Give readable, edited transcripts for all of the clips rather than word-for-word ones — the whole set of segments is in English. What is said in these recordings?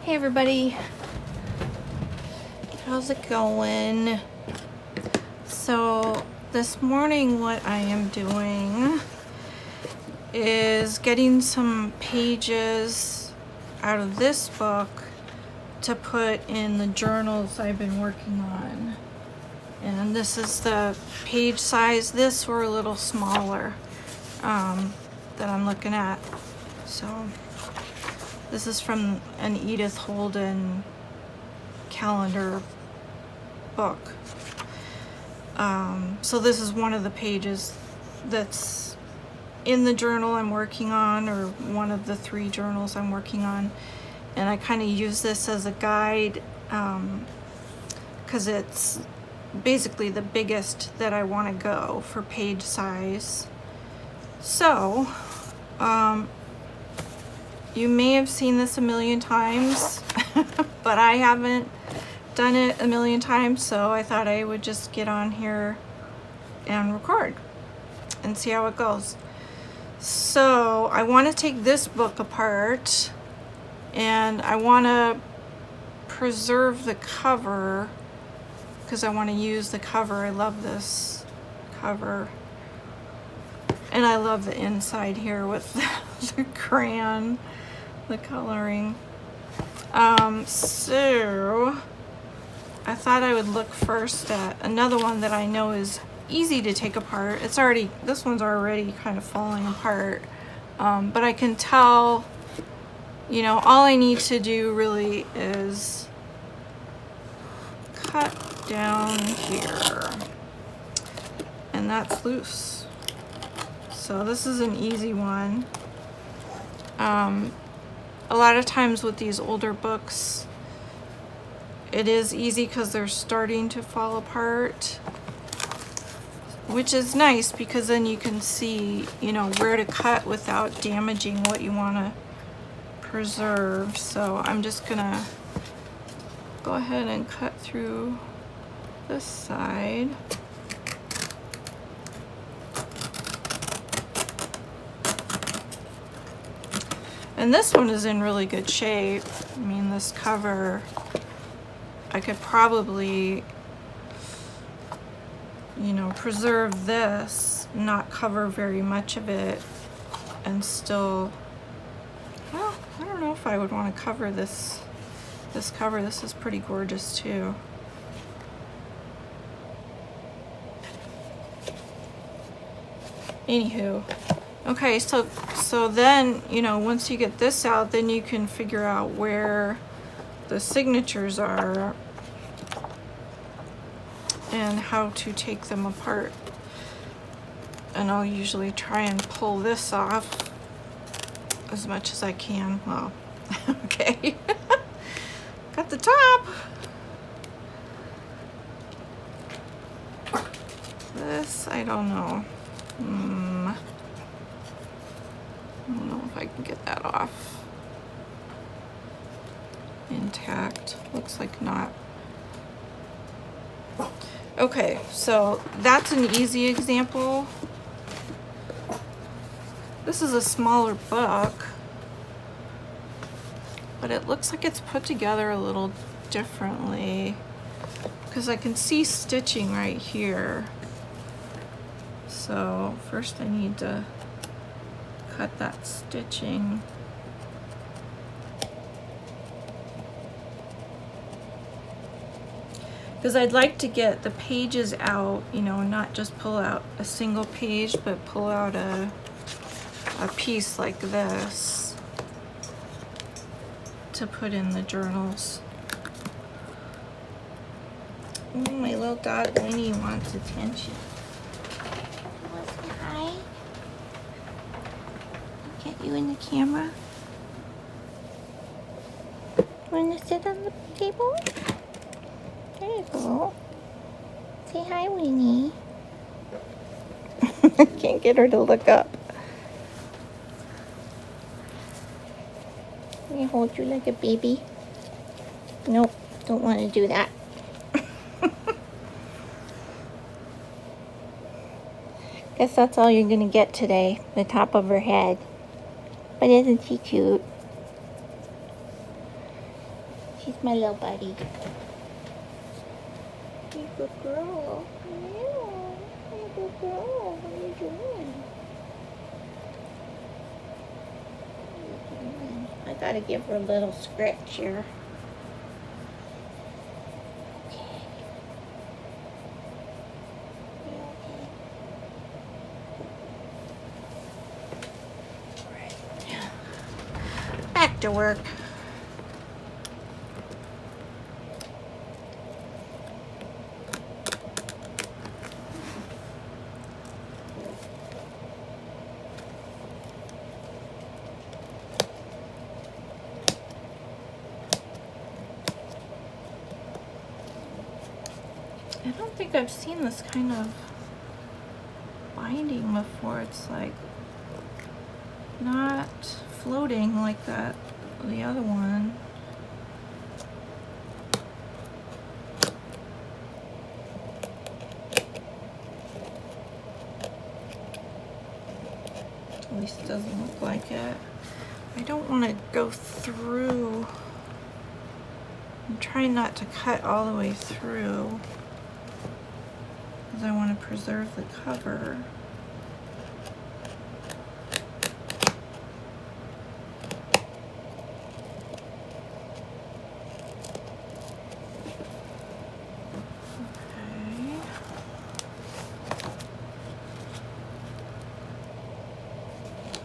Hey everybody, how's it going? So this morning what I am doing is getting some pages out of this book to put in the journals I've been working on. And this is the page size. This were a little smaller that I'm looking at. So this is from an Edith Holden calendar book. So this is one of the pages that's in the journal I'm working on, or one of the 3 journals I'm working on. And I kind of use this as a guide because it's basically the biggest that I want to go for page size. So you may have seen this a million times, but I haven't done it a million times, so I thought I would just get on here and record and see how it goes. So I want to take this book apart and I want to preserve the cover because I want to use the cover. I love this cover. And I love the inside here with the crayon, the coloring. So I thought I would look first at another one that I know is easy to take apart. This one's already kind of falling apart. But I can tell, all I need to do really is cut down here. And that's loose. So this is an easy one. A lot of times with these older books, it is easy because they're starting to fall apart, which is nice because then you can see, where to cut without damaging what you want to preserve. So I'm just gonna go ahead and cut through this side. And this one is in really good shape. I mean, this cover, I could probably, preserve this, not cover very much of it, and still, well, I don't know if I would want to cover this cover. This is pretty gorgeous too. Anywho. Okay, so then, once you get this out, then you can figure out where the signatures are and how to take them apart. And I'll usually try and pull this off as much as I can. Well, okay. Got the top. This, I don't know. I don't know if I can get that off intact. Looks like not. Okay, so that's an easy example. This is a smaller book, but it looks like it's put together a little differently because I can see stitching right here. So first I need to cut that stitching. Because I'd like to get the pages out, not just pull out a single page, but pull out a piece like this to put in the journals. Oh, my little dog Winnie wants attention. Hi. Get you in the camera. Want to sit on the table? There you go. Say hi, Winnie. Can't get her to look up. Can I hold you like a baby? Nope, don't want to do that. Guess that's all you're gonna get today, the top of her head. But isn't she cute? He's my little buddy. Hey, good girl. Yeah. Hey, good girl. What are you doing? I gotta give her a little scratch here. Back to work. I don't think I've seen this kind of binding before. It's like not floating like that, the other one. At least it doesn't look like it. I don't want to go through. I'm trying not to cut all the way through because I want to preserve the cover. Okay.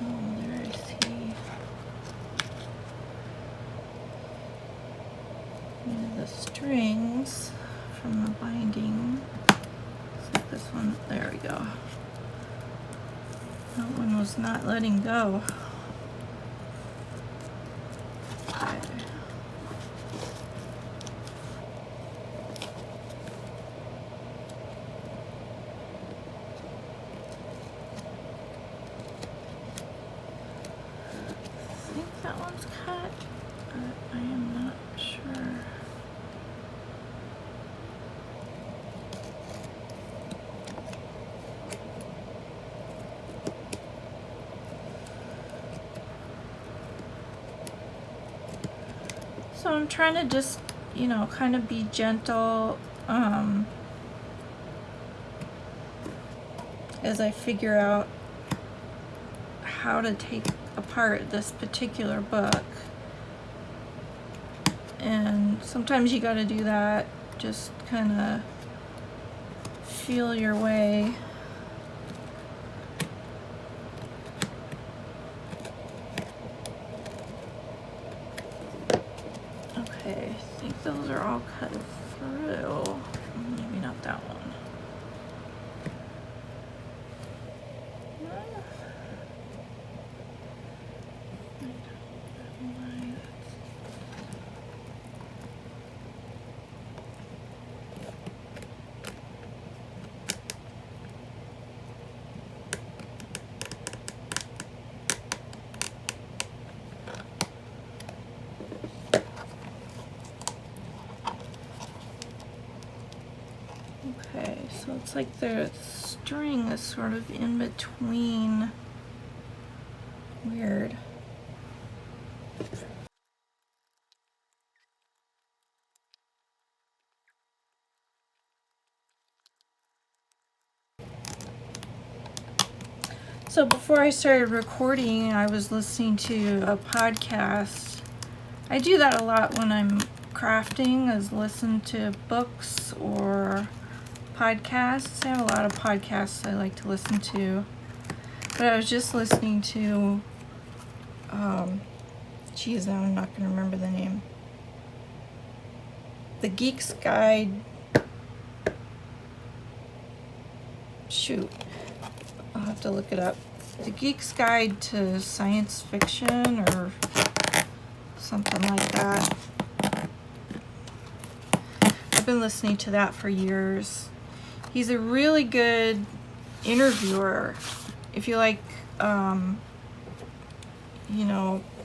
Oh, there I see. The strings from the binding. So this one, there we go. That one was not letting go. Okay. I think that one's cut, but I am not sure. So I'm trying to just, kind of be gentle as I figure out how to take apart this particular book. And sometimes you got to do that, just kind of feel your way. Okay, I think those are all cut through. Maybe not that one. Okay, so it's like the string is sort of in between. Weird. So before I started recording, I was listening to a podcast. I do that a lot when I'm crafting, is listen to books or podcasts. I have a lot of podcasts I like to listen to. But I was just listening to, geez, now I'm not going to remember the name. The Geek's Guide. Shoot. I'll have to look it up. The Geek's Guide to Science Fiction or something like that. I've been listening to that for years. He's a really good interviewer. If you like,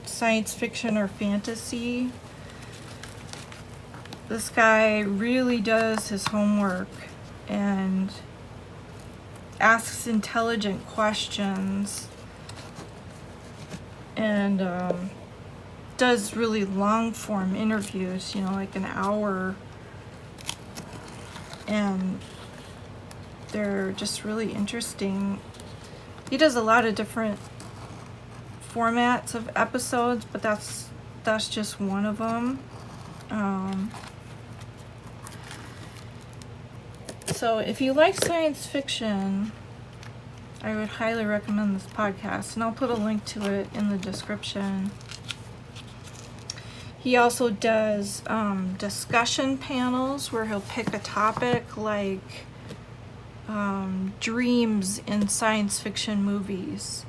science fiction or fantasy, this guy really does his homework and asks intelligent questions, and does really long form interviews, you know, like an hour, and they're just really interesting. He does a lot of different formats of episodes, but that's just one of them. So if you like science fiction, I would highly recommend this podcast, and I'll put a link to it in the description. He also does discussion panels where he'll pick a topic like dreams in science fiction movies.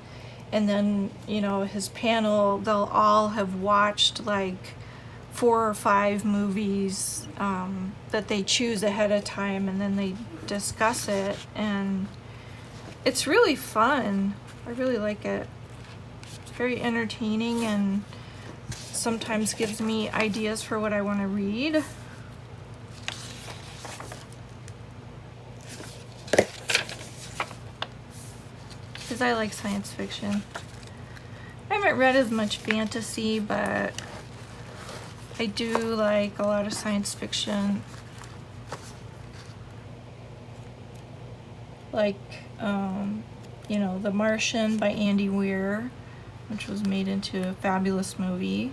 And then, you know, his panel, they'll all have watched like 4 or 5 movies that they choose ahead of time, and then they discuss it. And it's really fun. I really like it. It's very entertaining and sometimes gives me ideas for what I want to read. Because I like science fiction. I haven't read as much fantasy, but I do like a lot of science fiction. Like, you know, The Martian by Andy Weir, which was made into a fabulous movie.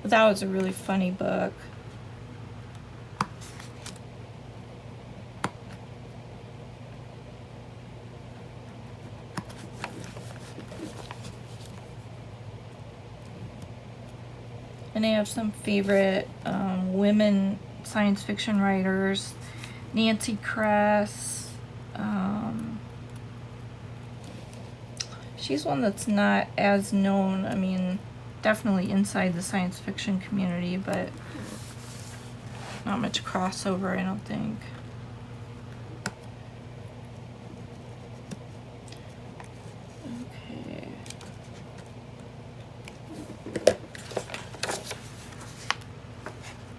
That was a really funny book. And I have some favorite women science fiction writers. Nancy Kress. She's one that's not as known. I mean, definitely inside the science fiction community, but not much crossover, I don't think. Okay.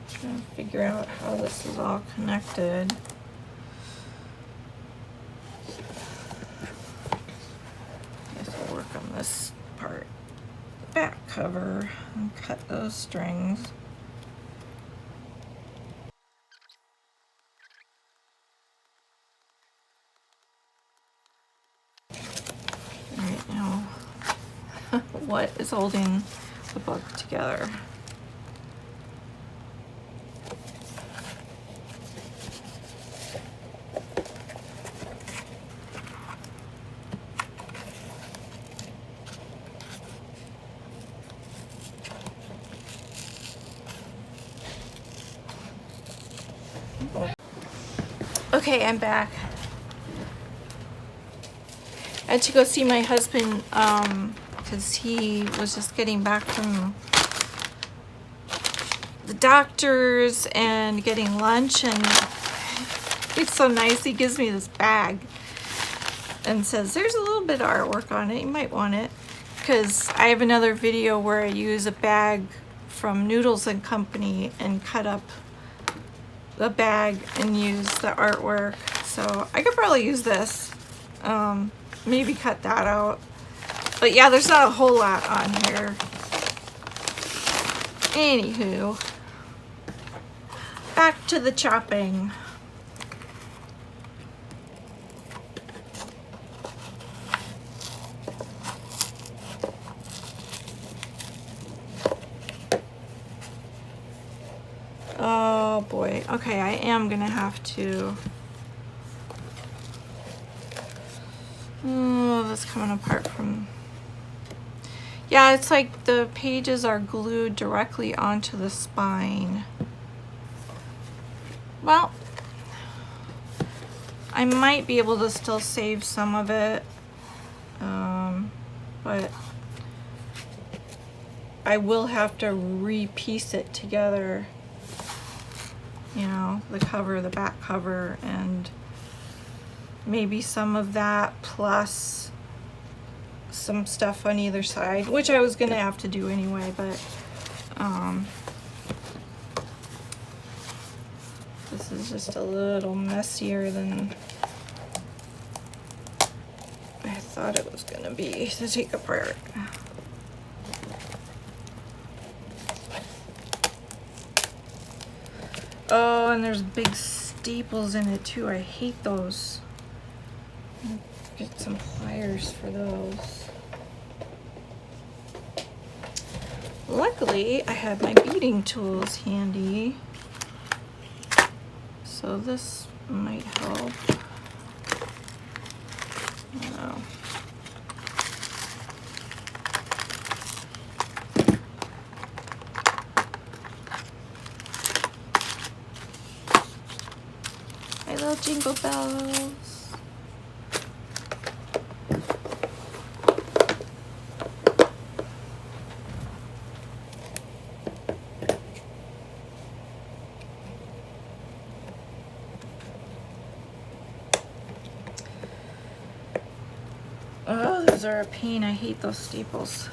Trying to figure out how this is all connected. This part, the back cover, and cut those strings. Alright, now what is holding the book together? Okay, I'm back. I had to go see my husband because he was just getting back from the doctors and getting lunch, and he's so nice. He gives me this bag and says, there's a little bit of artwork on it. You might want it. Because I have another video where I use a bag from Noodles and Company and cut up the bag and use the artwork. So I could probably use this. Maybe cut that out. But yeah, there's not a whole lot on here. Anywho, back to the chopping. Oh boy. Okay, I am gonna have to. Oh, that's coming apart from. Yeah, it's like the pages are glued directly onto the spine. Well, I might be able to still save some of it, but I will have to re-piece it together. You know, the cover, the back cover, and maybe some of that plus some stuff on either side, which I was gonna have to do anyway, but this is just a little messier than I thought it was gonna be to take apart. and there's big staples in it too. I hate those. Get some pliers for those. Luckily, I have my beading tools handy, so this might help. I don't know. My little jingle bells. Oh, those are a pain. I hate those staples.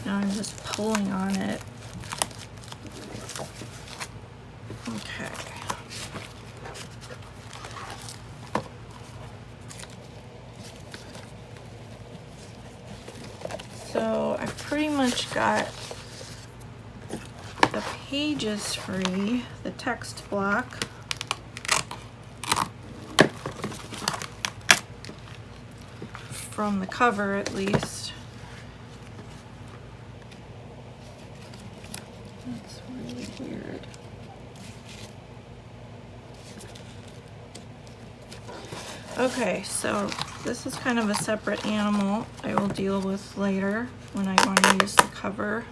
Now I'm just pulling on it. Okay. So I pretty much got the pages free, the text block. From the cover at least. That's really weird. Okay, so this is kind of a separate animal I will deal with later when I want to use the cover.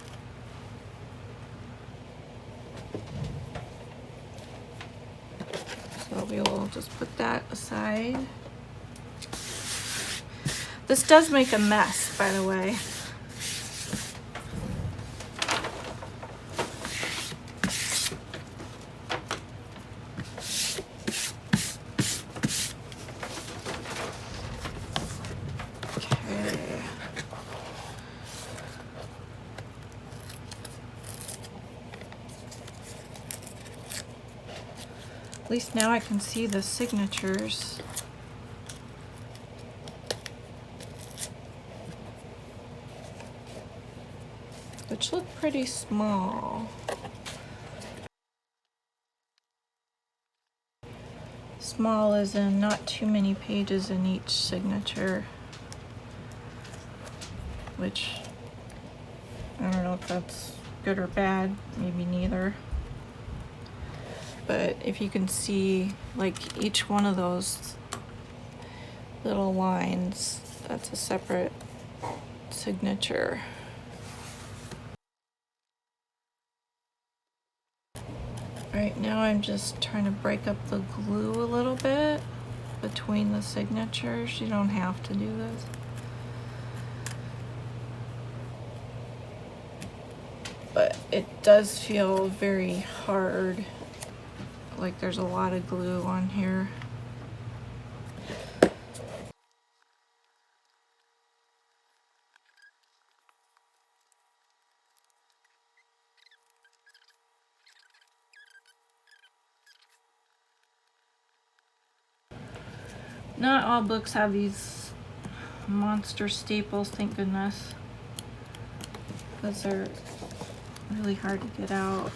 So we will just put that aside. This does make a mess, by the way. Okay. At least now I can see the signatures. Which look pretty small. Small as in not too many pages in each signature. Which, I don't know if that's good or bad, maybe neither. But if you can see, like each one of those little lines, that's a separate signature. Right now I'm just trying to break up the glue a little bit between the signatures. You don't have to do this. But it does feel very hard, like there's a lot of glue on here. Not all books have these monster staples, thank goodness. Those are really hard to get out.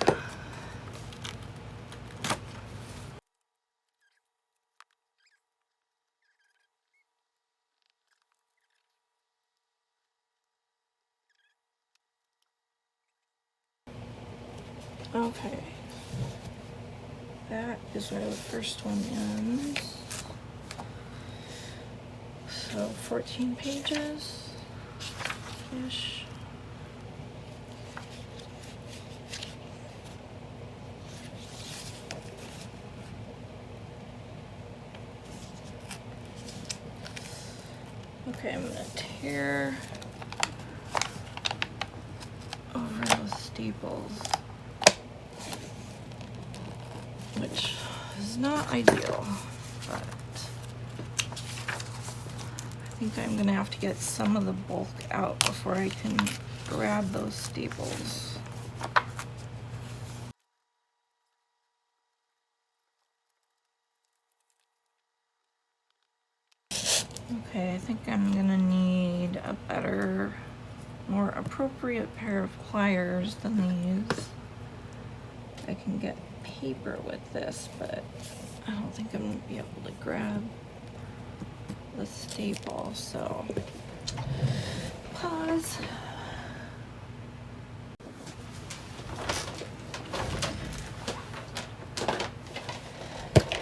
Okay. That is where the first one ends. So 14 pages-ish. Okay, I'm gonna tear over those staples, which is not ideal, but I think I'm gonna have to get some of the bulk out before I can grab those staples. Okay, I think I'm gonna need a better, more appropriate pair of pliers than these. I can get paper with this, but I don't think I'm gonna be able to grab the staple, so pause.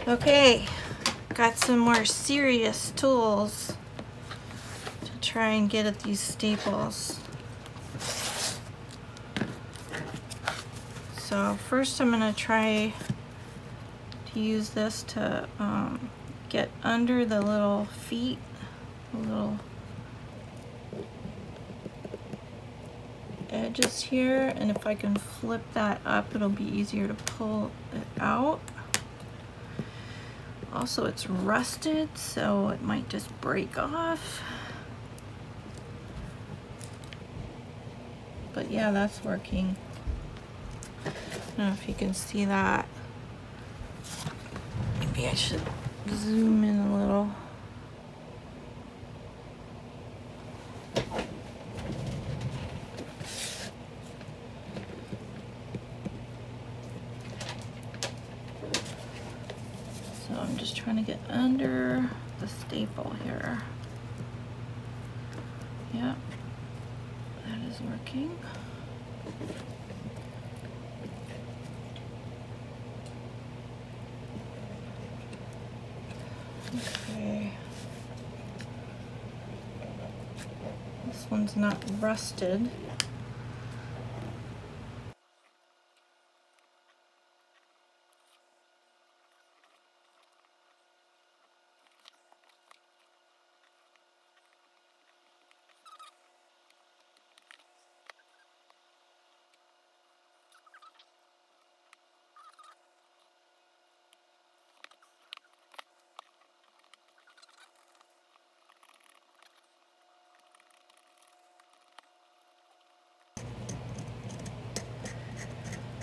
Okay, got some more serious tools to try and get at these staples. So first I'm gonna try to use this to get under the little feet, the little edges here, and if I can flip that up, it'll be easier to pull it out. Also, it's rusted, so it might just break off. But yeah, that's working. I don't know if you can see that. Maybe I should zoom in a little. So I'm just trying to get under the staple here. Yep, that is working. Okay. This one's not rusted.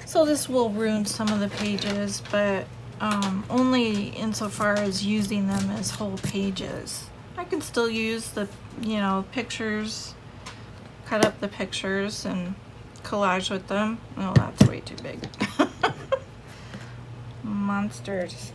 So this will ruin some of the pages, but only insofar as using them as whole pages. I can still use the, pictures, cut up the pictures and collage with them. Oh, that's way too big. Monsters.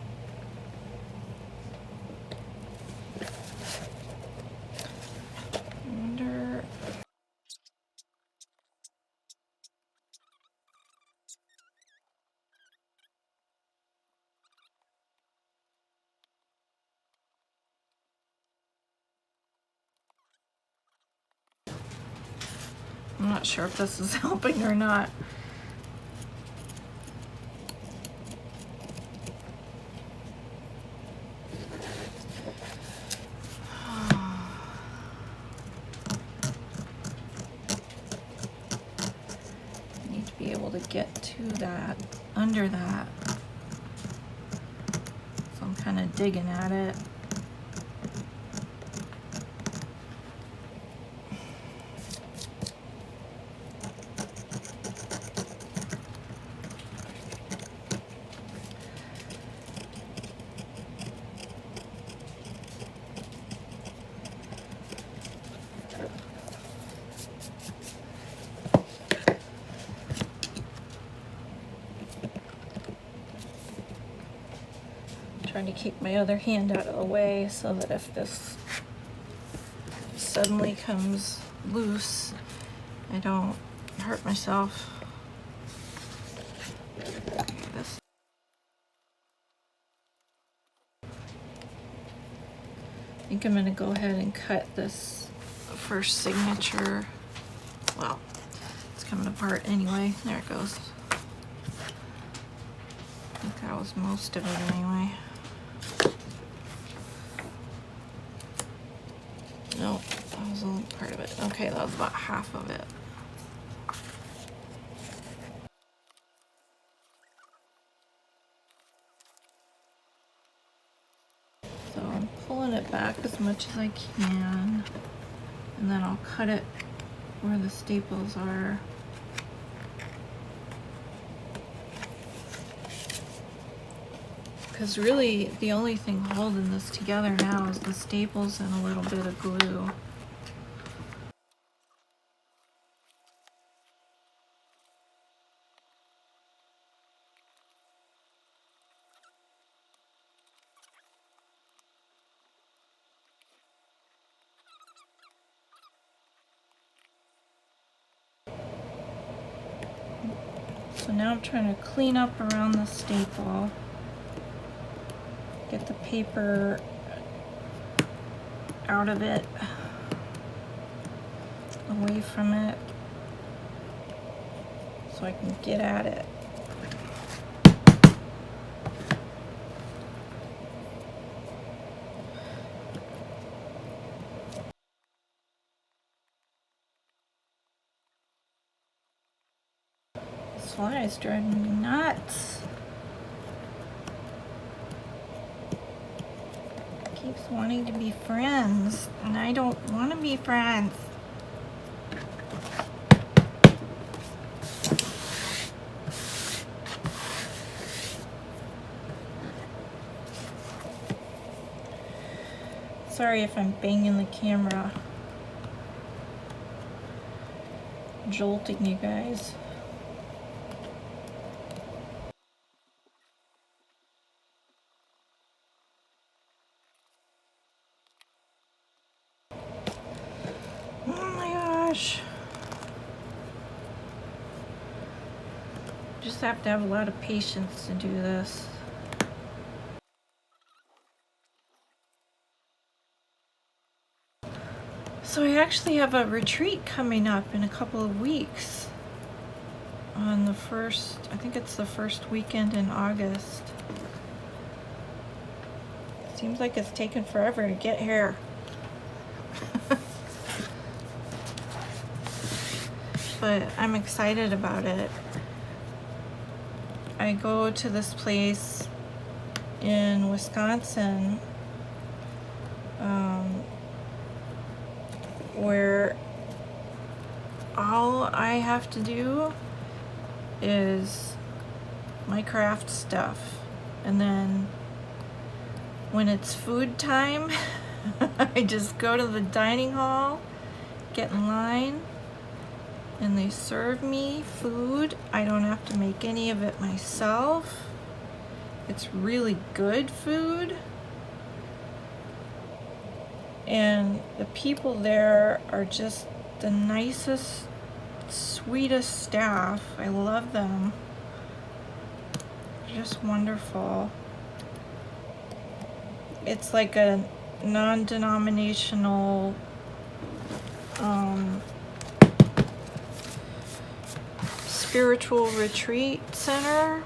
I'm not sure if this is helping or not. Need to be able to get to that, under that. So I'm kind of digging at it. Trying to keep my other hand out of the way so that if this suddenly comes loose, I don't hurt myself. This. I think I'm going to go ahead and cut this first signature. Well, it's coming apart anyway. There it goes. I think that was most of it anyway. No, that was only part of it. Okay, that was about half of it. So I'm pulling it back as much as I can, and then I'll cut it where the staples are. Because really, the only thing holding this together now is the staples and a little bit of glue. So now I'm trying to clean up around the staple. Get the paper out of it, away from it, so I can get at it. This fly is driving me nuts. Keeps wanting to be friends, and I don't want to be friends. Sorry if I'm banging the camera, jolting you guys. Oh my gosh. Just have to have a lot of patience to do this. So I actually have a retreat coming up in a couple of weeks. On the first, I think it's the first weekend in August. Seems like it's taken forever to get here. But I'm excited about it. I go to this place in Wisconsin where all I have to do is my craft stuff, and then when it's food time I just go to the dining hall, get in line, and they serve me food. I don't have to make any of it myself. It's really good food. And the people there are just the nicest, sweetest staff. I love them. They're just wonderful. It's like a non-denominational spiritual retreat center,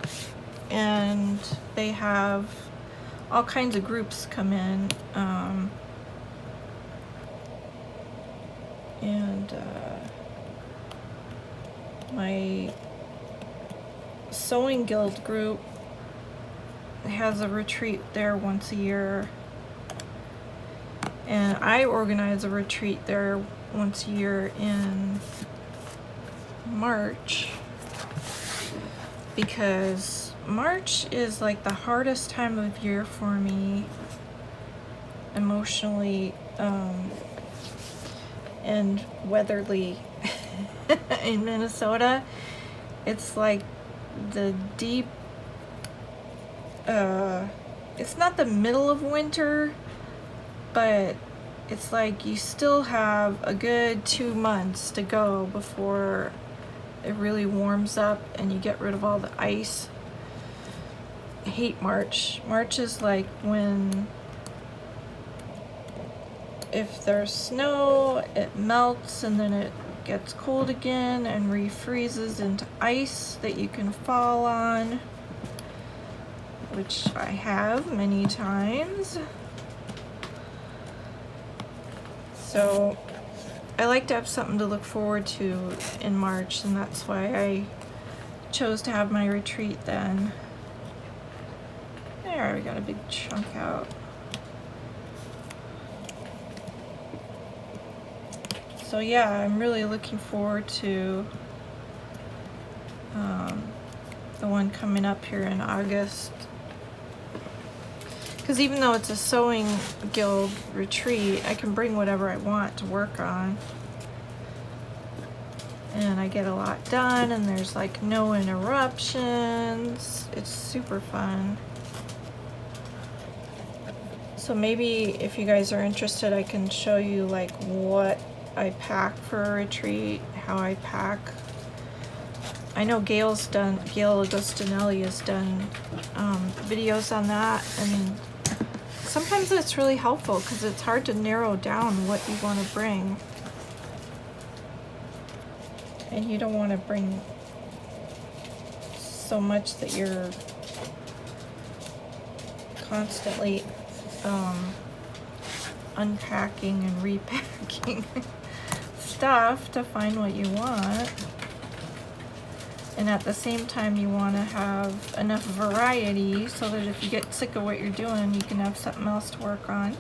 and they have all kinds of groups come in, and my sewing guild group has a retreat there once a year, and I organize a retreat there once a year in March, because March is like the hardest time of year for me emotionally and weatherly. In Minnesota, it's like the deep, it's not the middle of winter, but it's like you still have a good 2 months to go before it really warms up and you get rid of all the ice. I hate March. March is like when, if there's snow, it melts and then it gets cold again and refreezes into ice that you can fall on, which I have many times. So I like to have something to look forward to in March, and that's why I chose to have my retreat then. There, we got a big chunk out. So yeah, I'm really looking forward to the one coming up here in August. Because even though it's a sewing guild retreat, I can bring whatever I want to work on. And I get a lot done, and there's like no interruptions. It's super fun. So maybe if you guys are interested, I can show you like what I pack for a retreat, how I pack. I know Gail Agostinelli has done videos on that, and sometimes it's really helpful because it's hard to narrow down what you want to bring. And you don't want to bring so much that you're constantly unpacking and repacking stuff to find what you want. And at the same time, you want to have enough variety so that if you get sick of what you're doing, you can have something else to work on.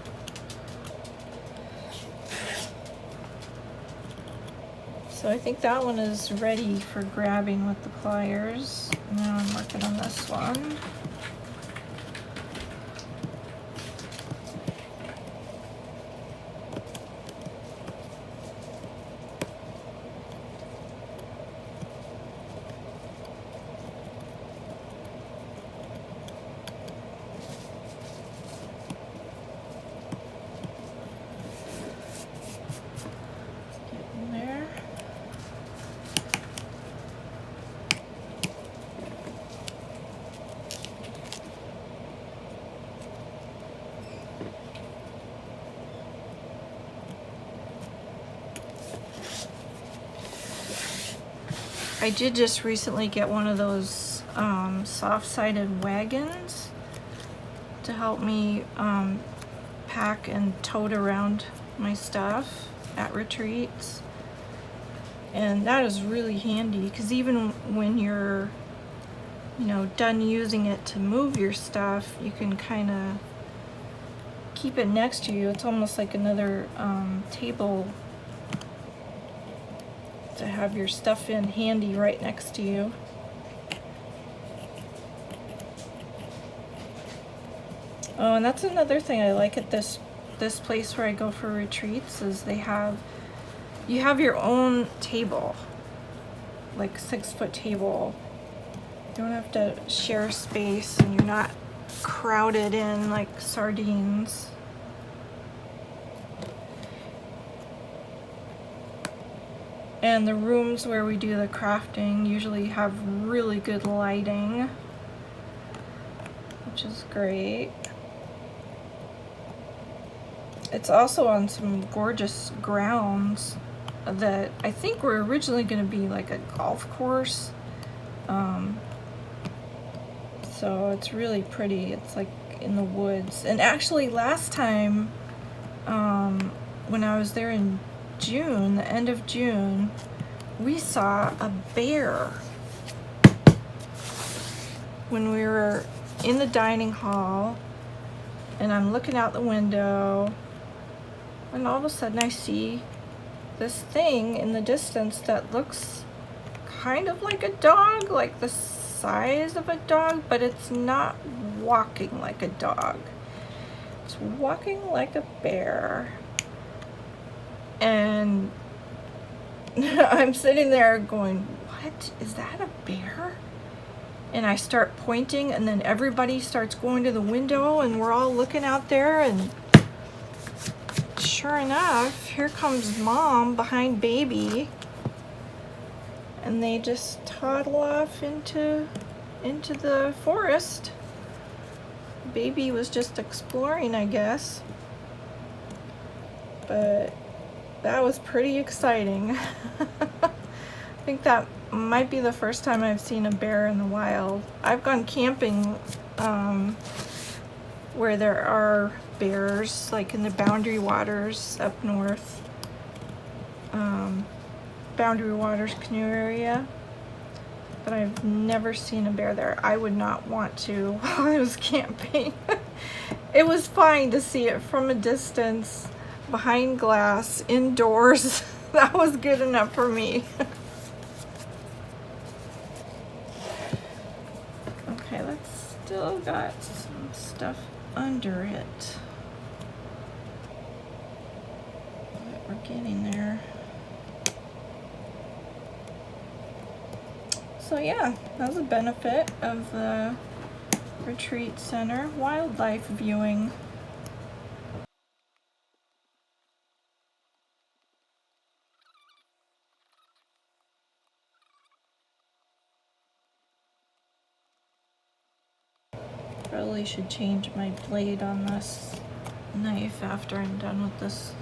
So I think that one is ready for grabbing with the pliers. Now I'm working on this one. Getting there. I did just recently get one of those soft-sided wagons to help me pack and tote around my stuff at retreats. And that is really handy because even when you're, you know, done using it to move your stuff, you can kind of keep it next to you. It's almost like another table to have your stuff in handy right next to you. Oh, and that's another thing I like at this place where I go for retreats is you have your own table, like 6-foot table. You don't have to share space, and you're not crowded in like sardines. And the rooms where we do the crafting usually have really good lighting, which is great. It's also on some gorgeous grounds that I think were originally going to be like a golf course. So it's really pretty. It's like in the woods. And actually last time when I was there in June, the end of June, we saw a bear when we were in the dining hall, and I'm looking out the window, and all of a sudden I see this thing in the distance that looks kind of like a dog, like the size of a dog, but it's not walking like a dog. It's walking like a bear. And I'm sitting there going, what? Is that a bear? And I start pointing, and then everybody starts going to the window, and we're all looking out there, and sure enough, here comes Mom behind Baby, and they just toddle off into the forest. Baby was just exploring, I guess. But that was pretty exciting. I think that might be the first time I've seen a bear in the wild. I've gone camping where there are bears, like in the Boundary Waters up north. Boundary Waters canoe area. But I've never seen a bear there. I would not want to while I was camping. It was fine to see it from a distance, behind glass, indoors. That was good enough for me. Okay, let's still got some stuff under it. But we're getting there. So yeah, that's a benefit of the retreat center. Wildlife viewing. Probably should change my blade on this knife after I'm done with this.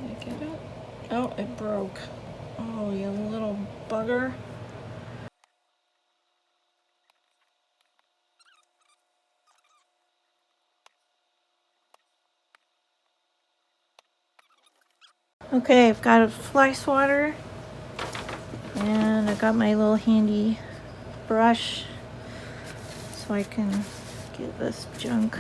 Did I get it? Oh, it broke. Oh, you little bugger. Okay, I've got a fly swatter and I got my little handy brush so I can get this junk.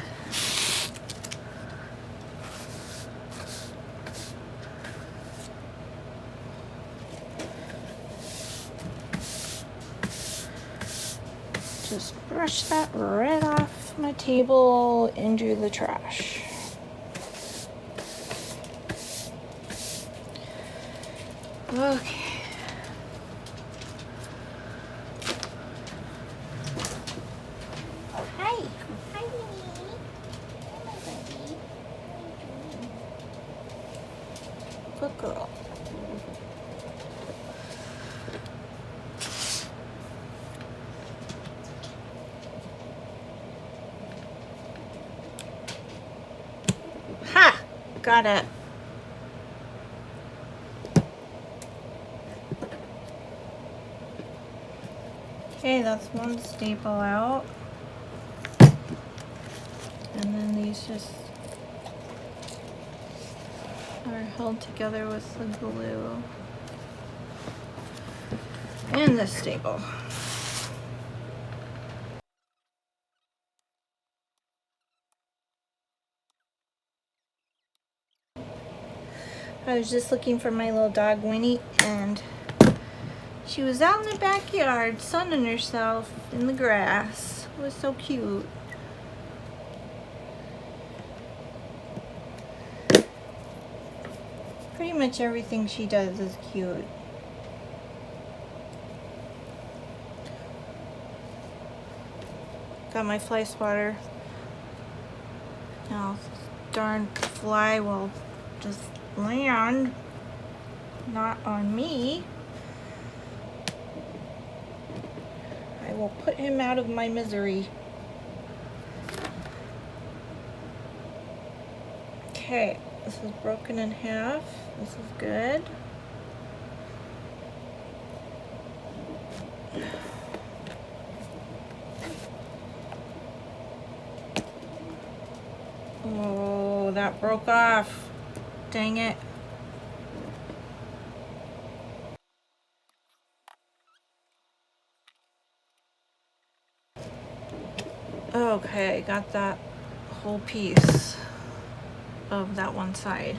Just brush that right off my table into the trash. Okay. Hi. Hi, Winnie. Hi, buddy. Good girl. Ha! Got it. Okay, that's one staple out. And then these just are held together with the glue. And this staple. I was just looking for my little dog Winnie, and she was out in the backyard sunning herself in the grass. It was so cute. Pretty much everything she does is cute. Got my fly swatter. Now, darn fly will just land, not on me. I will put him out of my misery. Okay, this is broken in half. This is good. Oh, that broke off. Dang it. Okay, got that whole piece of that one side.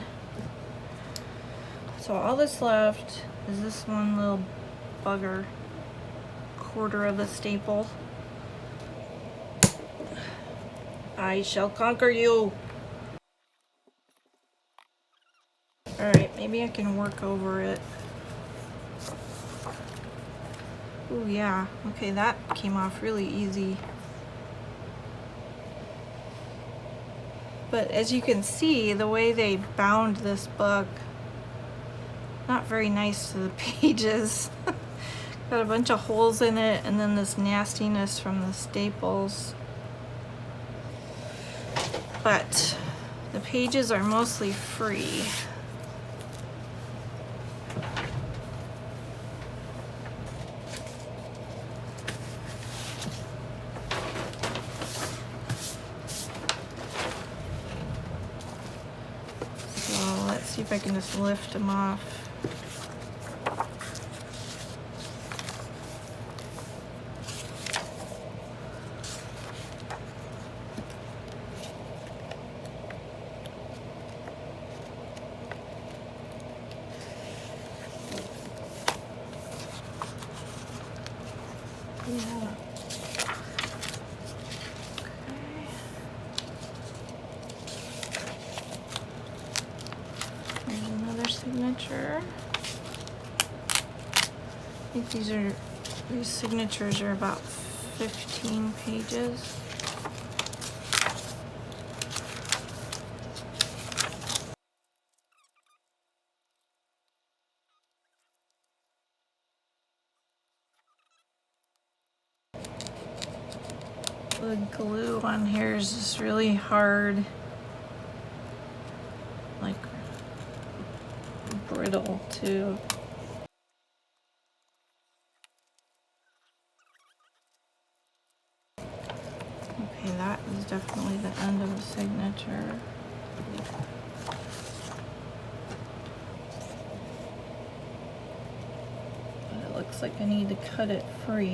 So all that's left is this one little bugger, quarter of the staple. I shall conquer you. Alright, maybe I can work over it. Oh yeah, okay, that came off really easy. But as you can see, the way they bound this book, not very nice to the pages. Got a bunch of holes in it, and then this nastiness from the staples. But the pages are mostly free. So let's see if I can just lift them off. signature. I think these signatures are about 15 pages. The glue on here is just really hard, like brittle too. Okay, that is definitely the end of the signature. But it looks like I need to cut it free.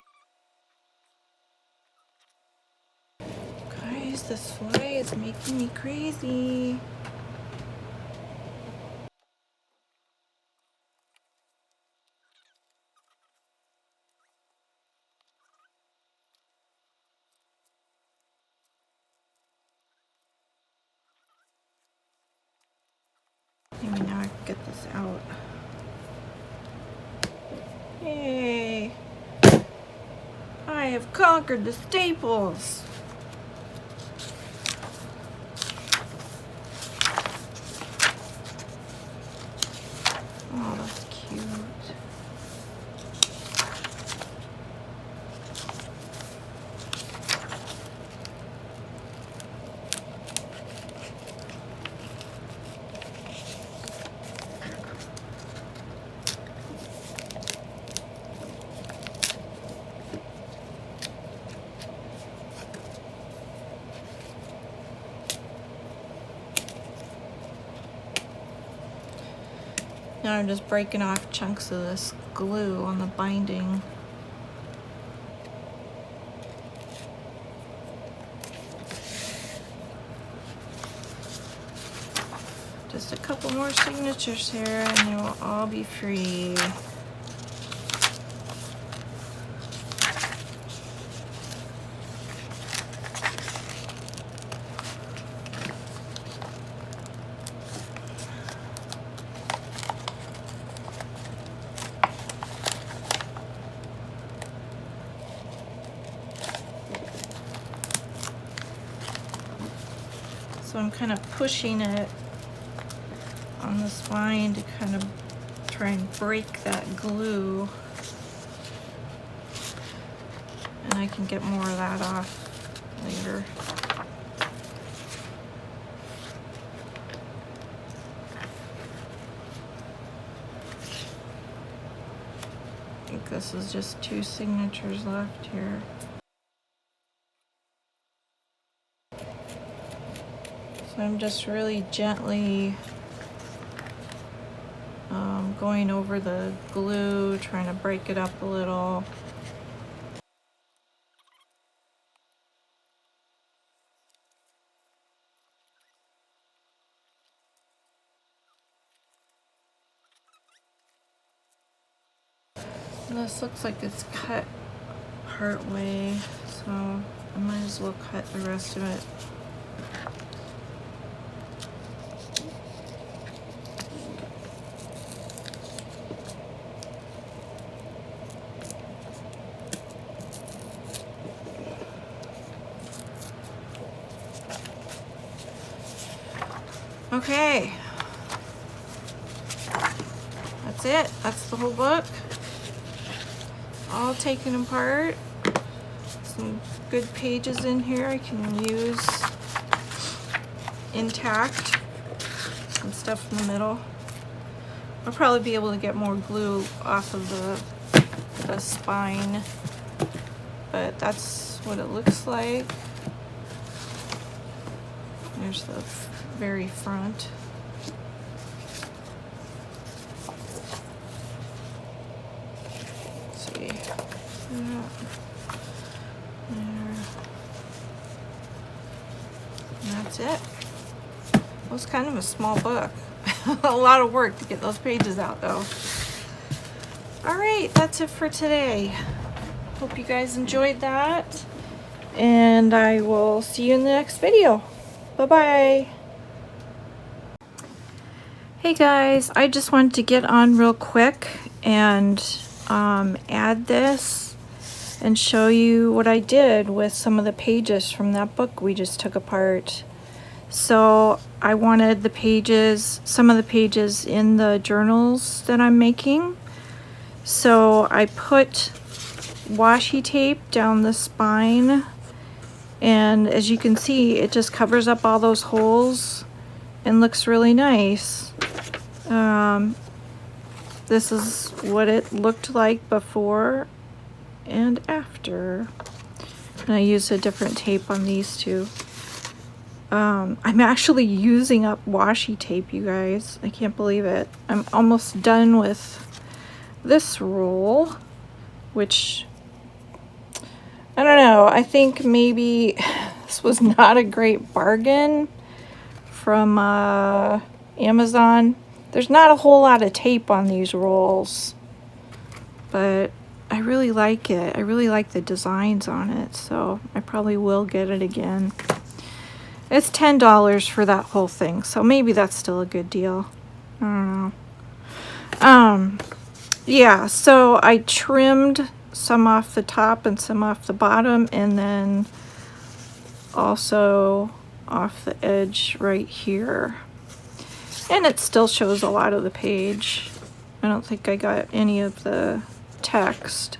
Guys, this fly is making me crazy. Maybe now I can get this out. Yay! I have conquered the staples! Oh, that's cute. Now I'm just breaking off chunks of this glue on the binding. Just a couple more signatures here and they will all be free. So I'm kind of pushing it on the spine to kind of try and break that glue. And I can get more of that off later. I think this is just 2 signatures left here. So I'm just really gently going over the glue, trying to break it up a little. And this looks like it's cut part way, so I might as well cut the rest of it. Okay, that's it. That's the whole book. All taken apart. Some good pages in here I can use intact. Some stuff in the middle. I'll probably be able to get more glue off of the spine, but that's what it looks like. There's the very front. Let's see. There. And that's it. It was kind of a small book. A lot of work to get those pages out though. Alright, that's it for today. Hope you guys enjoyed that. And I will see you in the next video. Bye-bye. Hey guys, I just wanted to get on real quick and add this and show you what I did with some of the pages from that book we just took apart. So I wanted the pages, some of the pages in the journals that I'm making. So I put washi tape down the spine, and as you can see, it just covers up all those holes and looks really nice. This is what it looked like before and after. And I used a different tape on these two. I'm actually using up washi tape, you guys. I can't believe it. I'm almost done with this roll, which, I don't know, I think maybe this was not a great bargain from Amazon. There's not a whole lot of tape on these rolls, but I really like it. I really like the designs on it, so I probably will get it again. It's $10 for that whole thing, so maybe that's still a good deal. I don't know. Yeah, so I trimmed some off the top and some off the bottom, and then also off the edge right here. And it still shows a lot of the page. I don't think I got any of the text.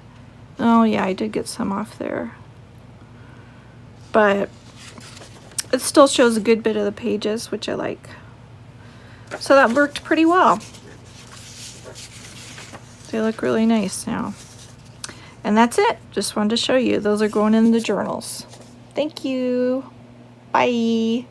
Oh yeah, I did get some off there. But it still shows a good bit of the pages, which I like. So that worked pretty well. They look really nice now. And that's it. Just wanted to show you. Those are going in the journals. Thank you. Bye.